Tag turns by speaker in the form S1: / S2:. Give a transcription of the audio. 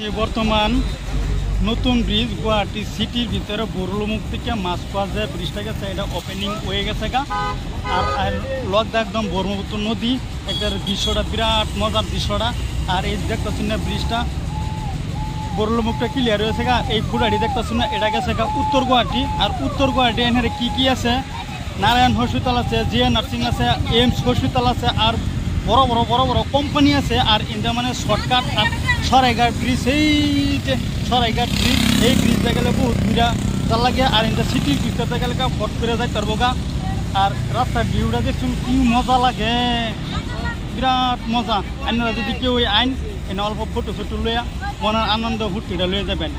S1: আছি বর্তমান নতুন ব্রিজ গুয়াহাটি সিটির ভিতরে বরুলমুখ থেকে মাছখোয়া ব্রিজটা গেছে, এটা ওপেনিং হয়ে গেছে গা। আর লগদা একদম ব্রহ্মপুত্র নদী, এটার দৃশ্যটা বিরাট মজার দৃশ্যটা। আর এই দেখতেছেন না ব্রিজটা বরুলমুখটা ক্লিয়ার হয়েছে গা। এই ফুটাটি দেখতেছেন না, এটা গেছে গা উত্তর গুয়াহাটি। আর উত্তর গুয়াহাটি এখানে কি আছে, নারায়ণ হসপিটাল আছে, জিএ নার্সিং আছে, এইমস হসপিটাল আছে, আর বড় বড় কোম্পানি আছে। আর ইন্ডিয়া মানে শর্টকাট আর সরাইঘাট ব্রিজ, এই যে সরাইঘাট ব্রিজ, এই ব্রিজটা গেলে বহুত ভিড়া তার লাগে। আর ইন্ডিয়া সিটির ভিতরতে গেলে ফট করে যায় তার বোগা। আর রাস্তার ভিউটা দেখছুন কি মজা লাগে, বিরাট মজা। আপনারা যদি কেউ আইন এনে অল্প ফটো লইয়া মনের আনন্দ ফুর্তিটা লইয়া যাবেন।